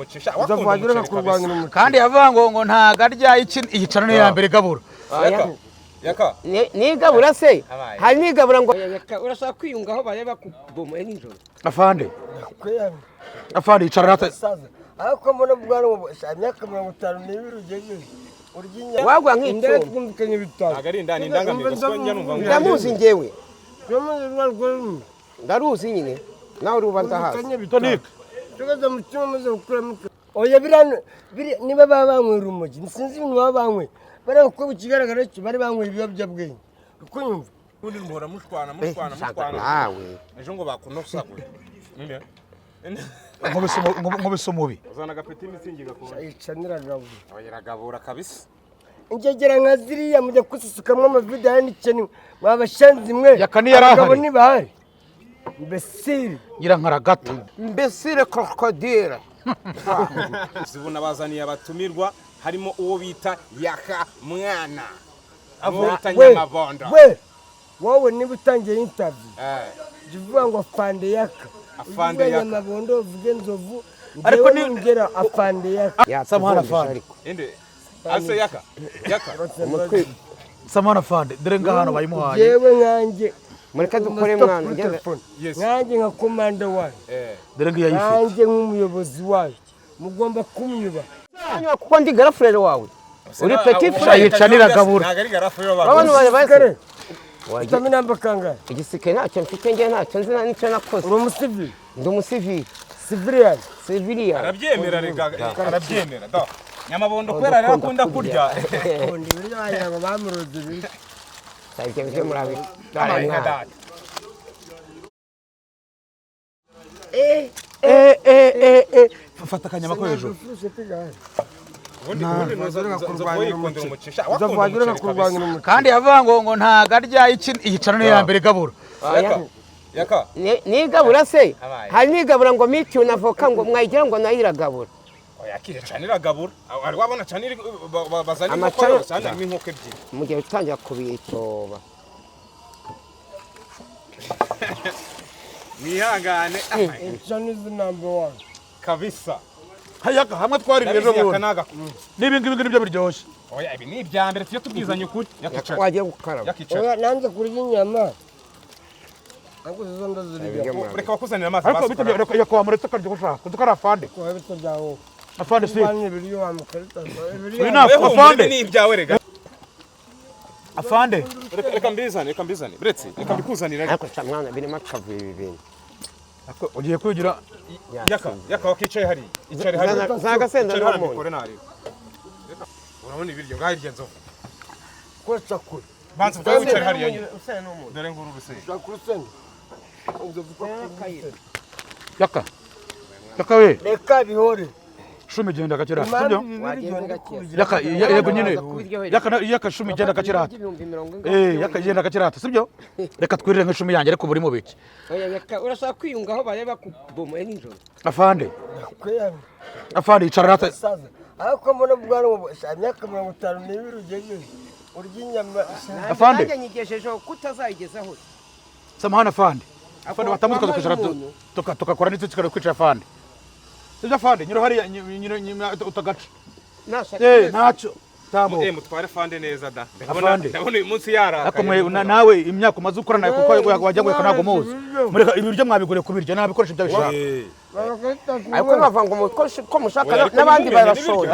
umucisha uzavugira kurwanya umucisha kandi yavuga ngo ntago arya iyicana niyo ya mbere gabura yaka ni gabura se hari ni gabura ngo urashaka kwiyungaho bareba kubomoye nijoro afande yicara rata ariko mbona bwana ngo imyaka 50 n'ibiri ugeze uryinya wagwa nk'icyo twumvikanye bitanu agari ndani ndangambe so njya numva ndamuzi njyewe ndaruzi nyine nawe uruba ndahazi tonike tugaza mu cyuma maze gukura mutwe oya birano niba babanywera urumogi sinzi ibintu babanywera barako ko kigaragara cyo bari banywera ibiyobyabwenge uko nyumva undi muhora mushwana nawe ejo ngo bakunosagwe ninde nkubise umubi uzana agapeti imitsingi gakora icanira gabura oya gabura kabisa ingegera nka ziriya mujya kususukamwe amavideo y'nikeni mwabashanzi mwe yakani yarahari ni bahari mbesire nyirankaragata mbesire krokodile zibona bazaniye abatumirwa harimo uwo bita yaka mwana avuta nyamabondo wowe niba utangiye interview jivuga ngo afande yaka afande yaka nyamabondo uvuge nzovu ariko ningera afande yaka samahana afande inde ase yaka umutwe samahana afande dore ngahano bayimuhaye yewe nkanjye mureka dukore mwana nkanjye nka komanda wayo dore ngiye yifite nkanjye nk'umuyobozi wayo mugomba kumnyuba kuko ndi girlfriend wawe uri petit frère yicanira gabura nagari garafuro baba abantu baye utamina mbakanga igisike ntacyo mfite nge ntacyo nzi n'icyo nakoze uri umusivili ndi umusivili civilian arabyemera rega arabyemera da nyamabondo kwera rero akunda kurya undi biri bayaga bamuroze biri cyangwa byo murabi fata akanyama ko hejuru uzavugira kurwanya umucisha kandi yavuga ngo ntago arya iyicana niyo ya mbere gabura yaka ni gabura se hari ni gabura ngo mitiyo navoka ngo mwayigira ngo nayo iragabura oya kicanira gabura ari wabona canira bazanye amacana cyane inkoko ebyiri mu gihe utangira kubitoba nihangane is number 1 kabisa hayaka hamwe twari birejo bone nibi ngibi nibyo biryoshye oya ibi ni ibya mbere tujye tubwizanye ukuri yakicara wagiye gukaraba oya nanze kurya inyama ariko zo ndazirya reka bakuzanira amazi ariko bitabye reka yakwamuretse karyo gushaka kuzukara afande ko bitabyaho afande si banye biriyo wamukarita uyu na afande ni ibyawe rega afande reka mbizane bretse reka mbikuzanira ariko cyamwana birimo akavuye ibintu ugiye kwigira yaka wakicaye hari icari hari zagasenda n'umuntu urabona ibiryo ngahirya nzovu kwacha kuri banze bwa wicari hari yanyu dore nguru ruseye shakuruseni yaka we reka bihore shumi genda gakira sibyo yaka yego nyine yaka shumi genda gakira yaka genda gakira sibyo reka twirire nk'ishumi yanjye ariko buri mu biki urashaka kwiyungaho bareba kubomoye nijoro afande yicara rata ariko mbona bwana ngo imyaka 50 n'ibiri ugeze uryinyama afande nyigesheje kutazayigezaho samahana afande batamuka tukakora n'icyo kikara kwicara afande sibyo afande nyiro hari utagaca ntacyo tabo mutware fande neza da afande ndabona uyu munsi yaraka ariko mwe nawe imyaka umaze ukora nayo kuko wajya ngo ntago muzi mureka ibiryo mwabigure kubirya nabikoresha ibyo bishaka ariko bavanga umukoresha ko mushaka n'abandi barashonje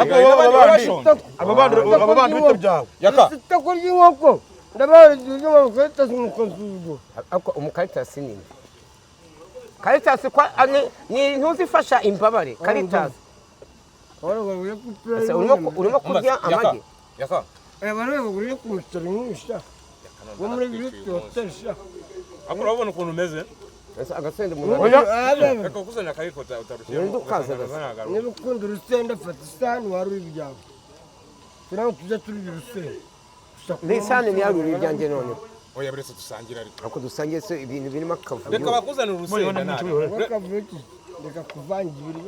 aba bandi bito byawe yaka sitakurya inkoko ndabaje umukarita z'umukozugo ariko umukarita sinini Caritas ni ntuzifasha imbabare Caritas urimo kurya amagi yaka abantu baguriye ku mutari nk'isha wo muri bityo tesha akora babona ukuntu umeze agasende mu reka kuzana kariko utarushye ndukaza n'urukundo rusenda fata isani wari ibyawe turaho tujya turi rusenda lisani ni yaruri byanjye none oya buretse dusangira ariko dusangiye se ibintu birimo akavuyo reka bakuzanira urusenda nabi reka kuvangira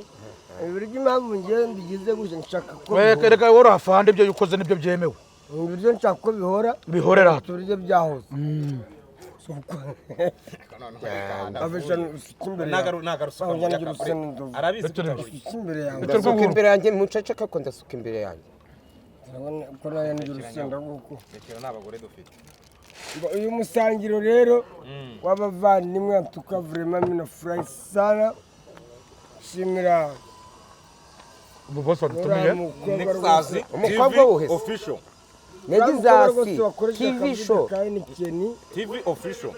ibiryo impamvu ngiye mbigize gutya nshaka ko reka wora afande ibyo ukoze nibyo byemewe ibiryo nshaka ko bihora bihorera turije byahoze ndasuka imbere yanjye muceceka ko ndasuka imbere yanjye ko nayo ni urusenda kuko uyu musangiro rero w'abavandimwe tukavurema mina furayi sana shimira umubosi wadutumiye umukobwa wuhese official negizasi TV official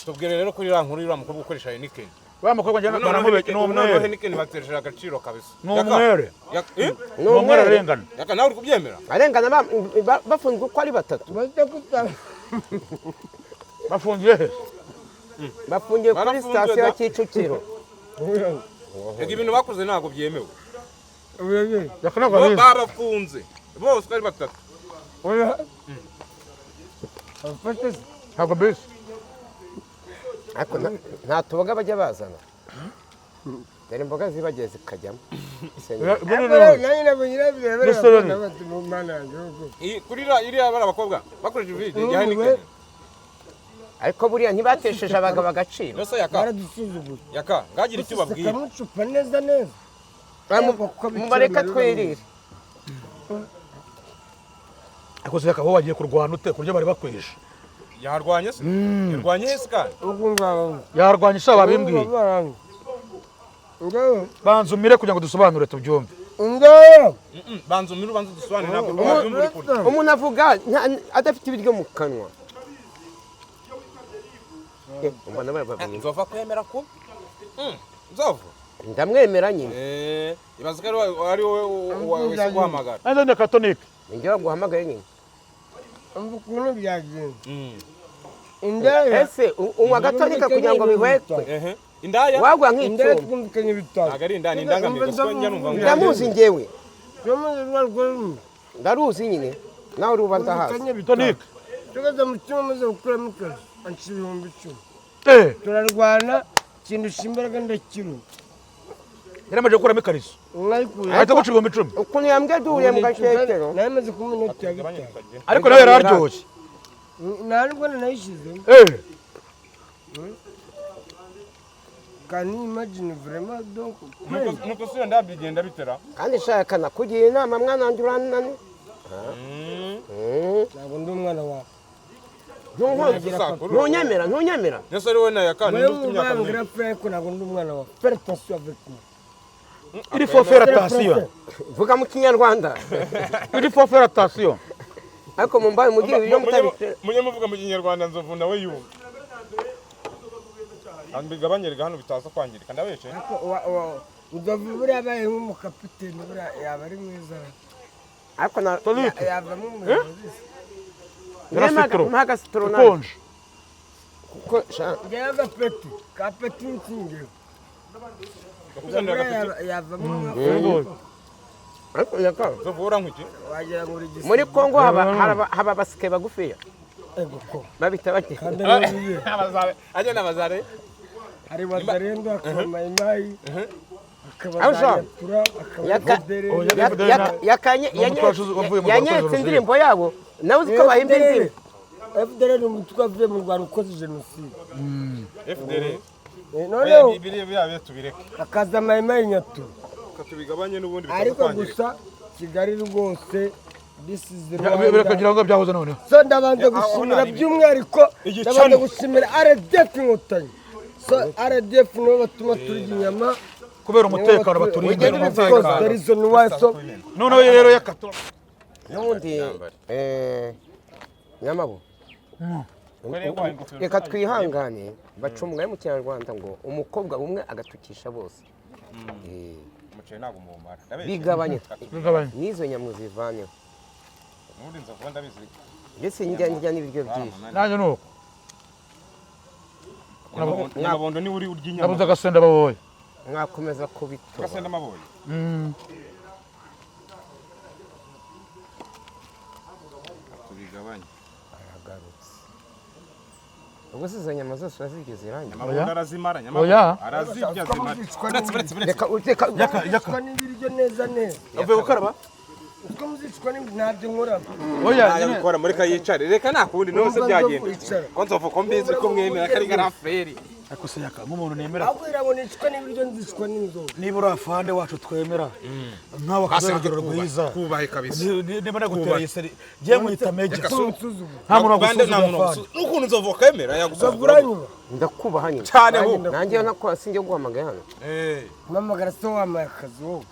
tubwire rero kuri nkuru y'ura mukobwa ukoresha Heineken wa mukobwa njye naramubeke n'umwere Heineken bateresha agaciro kabisa n'umwere n'umwere arengana yaka nawe uri kubyemera arengana bafunzwe uko ari batatu bafungiye he bafungiye kuri sitasiyo ya Kicukiro ega ibintu bakoze ntabwo byemewe babafunze bose ari batatu ntabwo mbese ariko nta tuboga bajya bazana dore imboga zibagiye zikajyamo kuri iriya bari abakobwa bakoresha ibindi ya Heineken ariko buriya ntibatesheje abagabo agaciro yaka ngagira icyo babwira mubareka twirire ariko se yakaho wagiye kurwana ute kuryo bari bakwishe yarwanye se yarwanye hese kandi yarwanye sha babimbwiye banzumire kugira ngo dusobanure tubyumve banzumire ubanze dusobanure ntabwo babyumva kuri umuntu avuga adafite ibiryo mu kanwa nzova kwemera ko nzova ndamwemera nyine ibaze ko ari wowe wese guhamagara ande ne catholique njye waguhamagaye nyine ukuntu byagenze ese unywa gatolika kugira ngo bihwekwe indaya wagwa nk'icyuma twumvikanye bitanu ntabwo ari indaya ni indangamiro siko njya numva ngo ndamuzi njyewe ndaruzi nyine nawe uruba ndahazi catholique tugaza mu cyuma maze gukuramo akazi anca 10,000 turarwana kindusha imbaraga ndakiru yaramaje gukuramo ikariso ahita guca 10,000 ukuntu yambwiye duhuriye mu gakekero namaze kumenya inoti ya bitanu ariko nawe yararyoshye ntabwo nayishizemo can you imagine vraiment donc nuko siyo ndabigenda bitera kandi shaka nakugira inama mwana wanjye uranane ntabwo ndi umwana wawe ntunyemera nese ari wowe na yaka wewe umubambira frère ntabwo ndi umwana wawe faire attention avec moi il faut faire attention vuga mu kinyarwanda il faut faire attention ariko mumbaye mugira ibyo mutabite munye muvuga mu kinyarwanda nzovu nawe yumva ambigabanyerega hano bitaza kwangirika ndabeshe nzovu buriya abaye nk'umukapiteni buriya yaba ari mwiza ariko yavamo umuyobozi mpagasitoro konje kuko njyewe agapeti ka peti nsingeho yavamo wagira ngo uri muri Kongo haba basike bagufiya babita bake ajya nabazare hari bazarendo akaba mayimayi yanyeretse indirimbo yabo nawe uzi ko bahimba indirimbo FDL ni umutwe wavuye mu Rwanda ukoze jenoside FDL noneho biriya tubireke akaza mayimayi nyatu katubigabanye n'ubundi ariko gusa Kigali rwose birakagira ngo byahoze none so ndabanza gushimira by'umwihariko ndabanza gushimira RDF inkotanyi so RDF nibo batuma turya inyama kubera umutekano baturinda noneho rero yakato n'ubundi nyamabo reka twihangane bacumwaye mu kinyarwanda ngo umukobwa umwe agatukisha bose bigabanye n'izo nyamu zivanyeho ndetse njya n'ibiryo byinshi nanjye nuko nabondo ni uri urya inyama nabuze agasenda baboye mwakomeza kubitora agasenda maboye tubigabanye aragarutse ubwo se izo nyama zose urazigeze irangira nyamabondo arazimara arazirya zimara reka n'ibiryo neza avuye gukaraba uko muzicwa ntabyo nkora oya yabikora muri kayicare reka nakundi nose byagenda ko nzovu ko mbizi ko mwemera kari garaferi ariko se yaka nk'umuntu nemera abwira ngo nicwa n'ibiryo nzicwa n'inzovu niba uri afande wacu twemera nkawe akazarugero rwiza kubahe kabisa niba nagutereye seri giye mwita meja nta muntu nta muntu n'ukuntu nzovu kwemera yagusavura ndakubaha nyine cyane ho nanjye nakora sinjye guhamagaye hano mpamagara se wamaye akazi wowe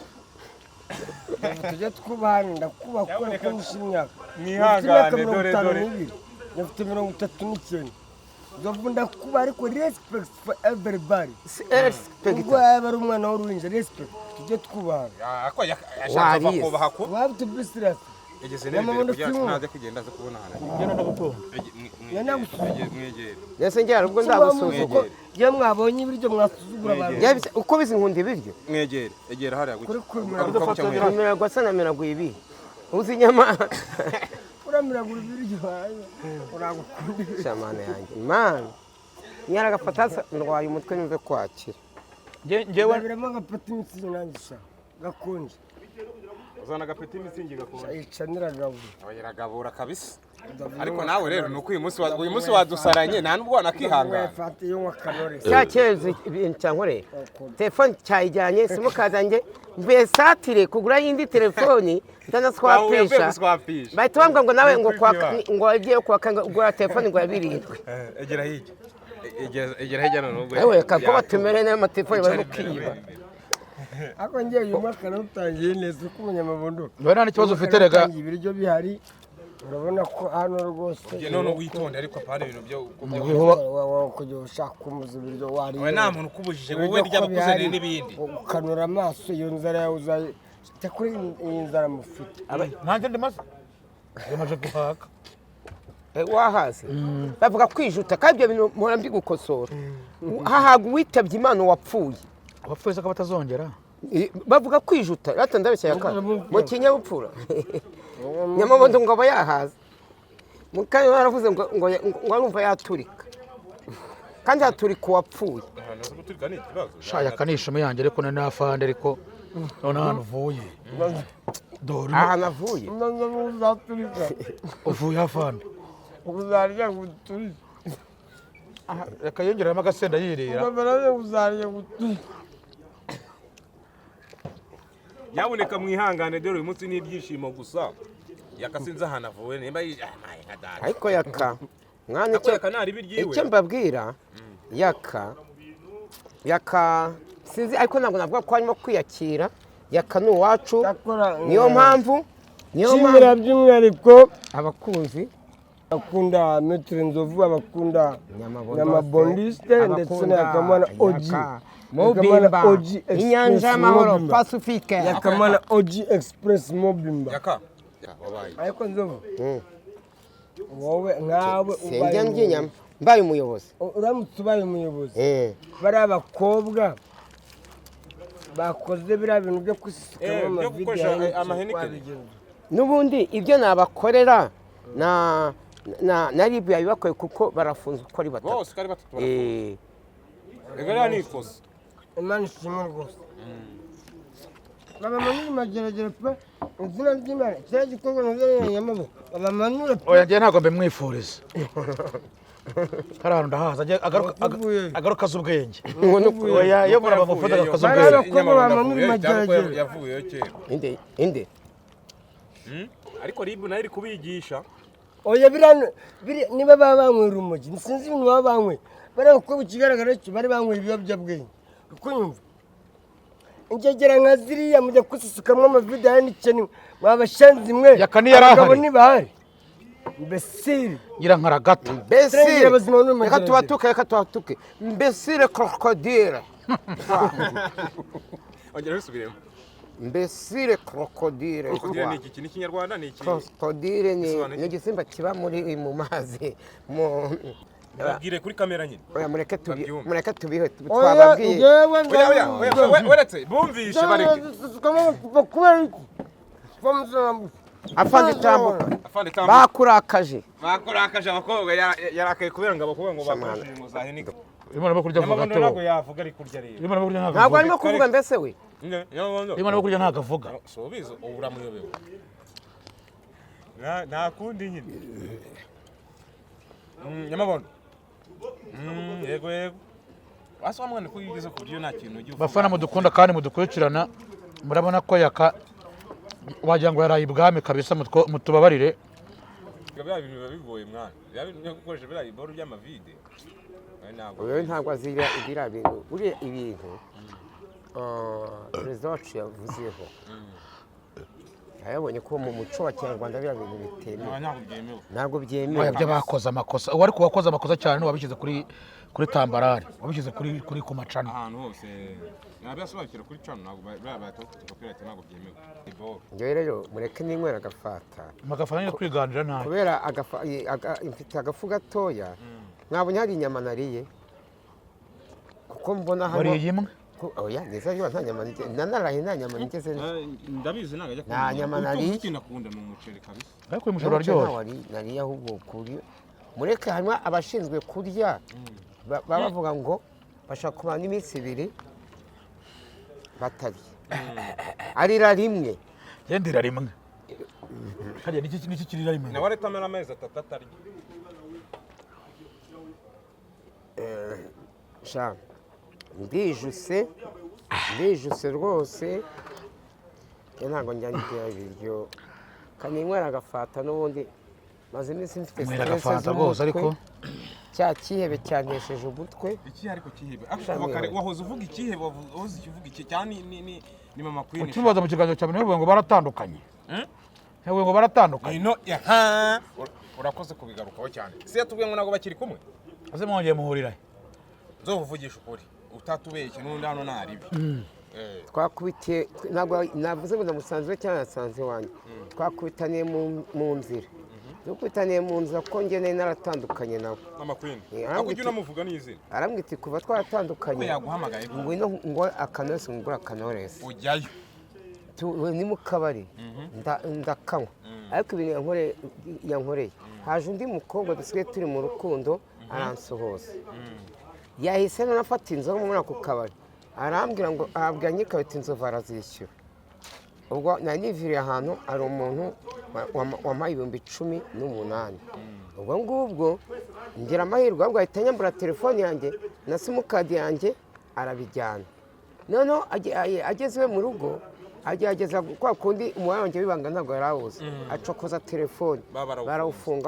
tujya twubahana ndakubaha kubera ko nishimye mwihangane dore Nafite 39 nzovu ndakubaha ariko respect for everybody respect ubwo yaba ari umwana w'uruhinja respect tujye twubahana ako yashaka kubaha ko we have to be serious egeze nebe kugira naze kugenda zo kubona hana ngena ndagukunda mwegere yese njyara ubwo ndagusuzugura je mwabonye ibiryo mwasuzugura abantu uko bizi nkunda ibiryo mwegere egera hariya kuri kumera gwasanamira gwibi uzi inyama uramiragura ibiryo uragukunda shamane yanjye man nyaragafata ndwaye umutwe nimve kwakira ngewe biramo agapati imitsi nangisha gakonje uzana agapeti imitsingi gakonje icanira gabura abayiragabura kabisa ariko nawe rero nuko uyu munsi wadusaranye nta nubwo wanakihangana fate yo wakanore cyakeze ibintu cyankorera telefone cyayijyanye simukazanjye mbesatire kugura yindi telefoni ndanaswapisha bahita bambwa ngo nawe ngo agiye kwaka ugura telefoni ngo yabirindwe egera hirya egera hirya none ewe kako batumere nayo amatelefoni barimo kwiba ako ngiye uyu mwaka narutangiye neza uko umunyamabondo nta n'ikibazo ufite rega ibiryo bihari urabona ko hano rwose none witonde ariko apana ibintu byo kujya ushaka kumuza ibiryo wari we nta muntu ukubujije wowe ry'abakuzaniye n'ibindi ukanura amaso iyo nzara yawe uzaye kuri iyi nzara mufite nanjye ndimaze yamaje guhaka wahaze bavuga kwijuta kandi ibyo bintu mpora mbigukosora hahaga uwitabye imana wapfuye abapfuye ko batazongera bavuga kwijuta rata ndabeshya yakana mu kinyabupfura nyamabondo ngo aba yahaze mukanya baravuze ngo arumva yaturika kandi yaturika uwapfuye shaya kanishimo yanjye ariko nari nafande ariko none ahantu uvuye ahantu avuye uvuye afande uzarya guturika reka yongeramo agasenda yirira uzarya guturika nyaboneka mwihangane dore uyu munsi n'ibyishimo gusa yakasinze ahantu avuye nimba ariko yaka mwana icyo mbabwira yaka sinzi ariko ntabwo navuga ko harimo kwiyakira yaka ni uwacu niyo mpamvu nshimira by'umwihariko abakunzi bakunda metero nzovu abakunda nyamabondiste ndetse na yakamana oji Mobimba inyanja y'amahoro pacifique yakamana oji express mobimba yaka wabaye ariko nzovu wowe nkawe ubaye nginyama mbaye umuyobozi uramutse ubaye umuyobozi bari abakobwa bakoze biriya bintu byo kusikamo amavideo n'ubundi ibyo nabakorera na ribu yabibakoye kuko barafunze uko ari batatu bose kari batatu egera ni ikosa imana ishimwe rwose babamanura mageragere pe izina ry'imana kiriya gikorwa ntuzanyamabo babamanura pe oya njye ntabwo mbimwifuriza hari ahantu ndahaza agaruka azi ubwenge oya iyo muraba mufuta agaruka azi ubwenge abakobwa bamanura mageragere yavuyeyo kera inde ariko ribu nayo iri kubigisha oya niba baba banywera urumogi sinzi ibintu baba banywera bariya kuko ikigaragara cyo bari banywera ibiyobyabwenge uko nyumva ingegera nka ziriya mujya kususukamwo amavideo ya n'ikeni mwabashanze imwe abagabo ntibahari mbesire ngira nkaragata mbesire reka tubatuke mbesire krokodile ongera usubiremo mbesire krokodile krokodile ni iki kinyarwanda ni iki krokodile ni igisimba kiba mu mazi babwire kuri kamera nyine oya mureke tubihe twababwiye weretse bumvishe bareke afande tambuka bakurakaje abakobwa yarakaye kubera ngo abakobwa ngo bakoresheje ngo zahenika imana bakurya avuga gato ntabwo yavuga ari kurya rero imana bakurya ntabwo arimo kuvuga mbese we imana bakurya ntabwo avuga so bizo uramuyobewe nta kundi nyine nyamabono yego wasi wa mwana ko yigeze ku buryo nta kintu ugiye bafana mudukunda kandi mudukurikirana murabona ko yaka wagira ngo yaraye ibwami kabisa mutubabarire bya bintu biba bigoye mwana bya bintu byo gukoresha biriya biboro by'amavide ntabwo azira ibiriya bintu buriya ibintu perezida wacu yavuzeho yabonye ko mu muco wa kinyarwanda biriya bintu bitemewe ntabwo byemewe ibyo bakoze amakosa uwari kuwakoze amakosa cyane wabishyize kuri tambarari wabishyize kuri ku macana ahantu hose nabiyasobanukira kuri cano ntabwo batatugapirate ntabwo byemewe njyewe rero mureke ninywera agafata magafana yo kwiganira nabi kubera mfite agafu gatoya mwabonye hari inyama nariye kuko mbona hano wariye imwe oya neza yo nta nyama nanaraye nta nyama nigeze ndabizi nagajya nta nyama nariye kinakunda ni umuceri kabisa ariko uyu mushoro aryoshye nariye ahubwo kuri mureke hanyuma abashinzwe kurya bavuga ngo bashaka kumara n'iminsi 2 batarya arira rimwe yendira rimwe hariya niki kirira rimwe nawe aretamera amezi 3 atarya sha ndijuse rwose ntabwo njyangira ibiryo kaninywera agafata n'ubundi maze iminsi mfite stress rwose ariko cya kihebe cyantesheje umutwe iki ariko kihebe akakare wahoze uvuga ikihebe wahoze uvuga iki cyane ni mama Queen ukibaza mu kiganiro cyawe niho ngo baratandukanye hewe ngo baratandukanye no urakoze kubigarukaho cyane se yatubwiye ngo nago bakiri kumwe aze mwongeye muhurira nzovugisha ukuri utatubeshye n'undi hano naribi twakubitiye ntabwo navuze ngo namusanze cyangwa nasanze wanjye twakubitaniye mu nzira dukubitaniye mu nzira ko njye nari naratandukanye nawe mama Queen ntabwo ujya unamuvuga n'izina arambwira kuva twaratandukanye yaguhamagaye ngwino ngo akanose ngura akanores ujyayo ni mu kabari ndakanywa ariko ibintu yankoreye haje undi mukobwa dusigaye turi mu rukundo aransohoza yahise nanafata inzoga muri ako kabari arambwira ngo ahabwa nyikabita inzovu arazishyura ubwo nari niviriye ahantu hari umuntu wampaye 18,000 ubwo ngubwo ngira amahirwe ahubwo ahita nyambura telefone yanjye na simukadi yanjye arabijyana noneho ageze iwe mu rugo agerageza kwa kundi umubare wanjye w'ibanga ntabwo yari awuzi acokoza telefone barawufunga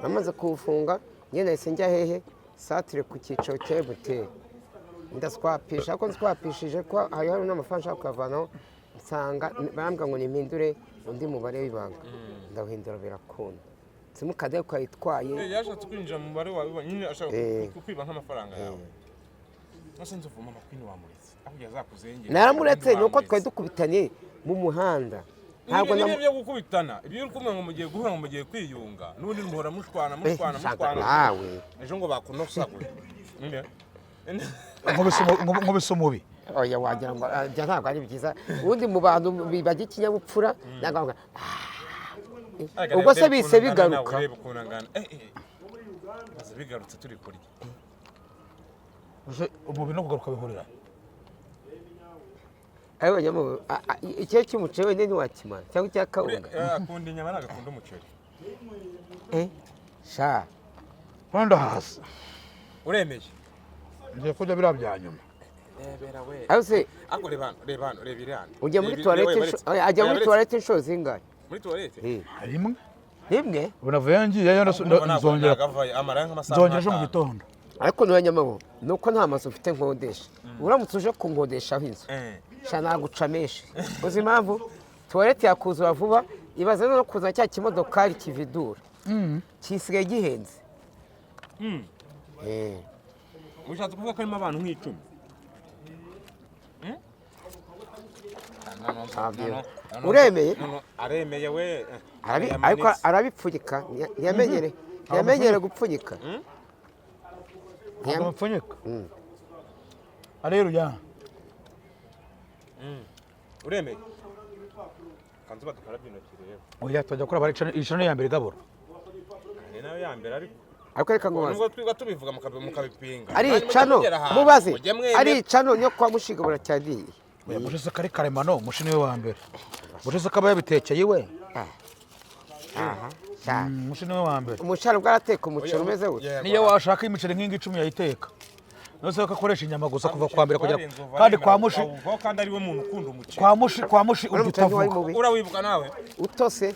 bamaze kuwufunga njye nahise njya hehe satire ku cyicaro cya MTN ndaswapisha ariko nswapishije ko hari n'amafaranga nshaka kuyavanaho nsanga barambwira ngo nimpindure undi mubare w'ibanga ndawuhindura birakunda simukadi ariko yayitwaye yashatse kwinjira mu mubare wawe nyine ashaka kukwiba nk'amafaranga yawe nose nzuvuma mama Queen wamuretse aho yazakuzengera naramuretse nuko twari dukubitanye mu muhanda ntabwo byo gukubitana ibyo uri kumwe ngo mugiye guhura ngo mugiye kwiyunga n'ubundi muhora mushwana nawe ejo ngo bakunosagwe nkubise umubi oya wagira ngo ntabwo ari byiza ubundi mu bantu bajya ikinyabupfura nagavuga ubwo se bise bigaruka bigarutse turi kurya umubi no kugaruka bihurira ayo nyamo icyo cy'umuceri wende ntiwakimara cyangwa icya kawunga akunda inyama nagakunda umuceri sha panda hasi uremeye ngiye kurya biriya bya nyuma ako reba iriya ujya muri toilette ajya muri toilette inshuro zingahe muri toilette rimwe ubu navuye ngiyeyo nzongera ejo mu gitondo ariko niwe nyamabo ni uko nta mazu ufite nkodesha uramutse uje kunkodeshaho inzu sha nagucameshe uzi impamvu toilette yakuzura vuba ibaze no kuza cya kimodokari kividura kisigaye gihenze ushatse kuvuga ko harimo abantu nk'icumi uremeye aremeye we ariko arabipfunyika ntiyamenyere gupfunyika ntiyamupfunyika areruya uremeye kanzuba dukarabye intoki rero oya tujya kuri abari ishano ya mbere gabura ni nayo ya mbere ariko reka ngo nubwo twiga tubivuga mukabipinga ari icano mubaze ari icano niyo kwa mushigabura cyadiye mushese kare karemano mushini we wa mbere mushese kaba yabitekeye we aha cyane umushi niwe wa mbere umushari bwarateka umuceri umeze gutya niyo washaka imiceri nk'ingi 10 yayiteka nose bakakoresha inyama gusa kuva kwa mbere kugera kandi kwa mushi kandi ari we muntu ukunda umuceri kwa mushi ugitavuga urawibuka nawe utose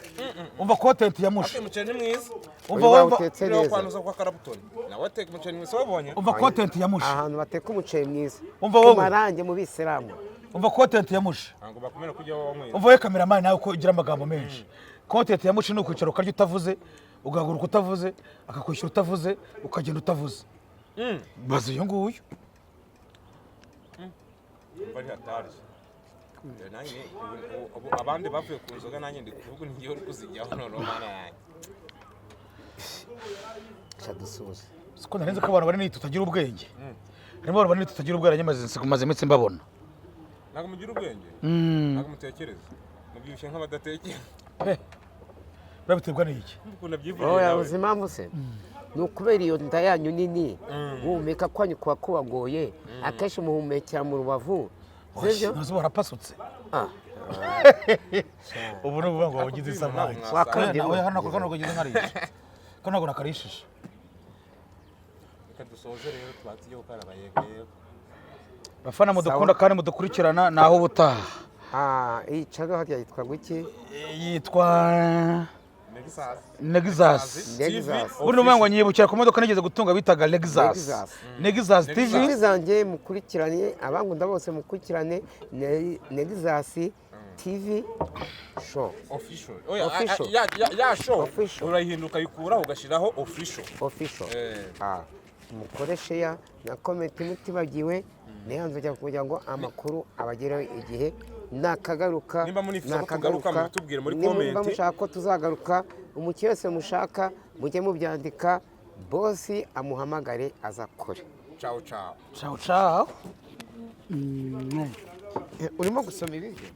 umva content ya mushi umuceri ni mwiza umva utetse neza kwanuza kwa karabutoni nawe ateka umuceri mwiza wabonye umva content ya mushi ahantu bateka umuceri mwiza umva wowe marange mu bisiramu umva content ya mushi ntabwo bakomera kujya wowe mwiza umva we cameraman nawe ko ugira amagambo menshi content ya mushi ni ukwicara ukarya utavuze ugahaguruka utavuze akakwishyura utavuze ukagenda utavuze bazi uyu nguyu bari hatari abandi bavuye ku nzoga nanjye ndi kuvuga n'igihe uri kuzijyaho noneho mana yanjye shadusuze siko narenze ko abantu bari tutagira ubwenge harimo abantu bari tutagira ubwenge maze iminsi mbabona ntabwo mugira ubwenge ntabwo mutekereza mubyibushye nk'abadatekera birabiterwa n'iki yabuze impamvu se ni ukubera iyo nda yanyu nini guhumeka kwanyu kuba kubagoye akenshi muhumekera mu rubavu nazo barapasutse ubu ni ukuvuga ngo wagize isamaki nawe hano kano kagize nkarishe kano ntabwo nakarishije reka dusoze rero twatiye gukaraba yego bafana mudukunda kandi mudukurikirana naho ubutaha iyi caga harya yitwa guki yitwa Nexus ubu n'umwe ngo nyibukira ku modoka nigeze gutunga bitaga Nexus TV zanjye mukurikirane abangunda bose mukurikirane Nexus TV show official ya show urahinduka yikuraho ugashiraho official mukoreshe ya na comment mutibagiwe nihanze jya kugira ngo amakuru abagereho igihe nakagaruka nimba munifuza kugaruka mutubwire muri comment nimba mushaka ko tuzagaruka umukire wese mushaka mujye mubyandika bosi amuhamagare azakore ciao ciao urimo gusoma ibiryo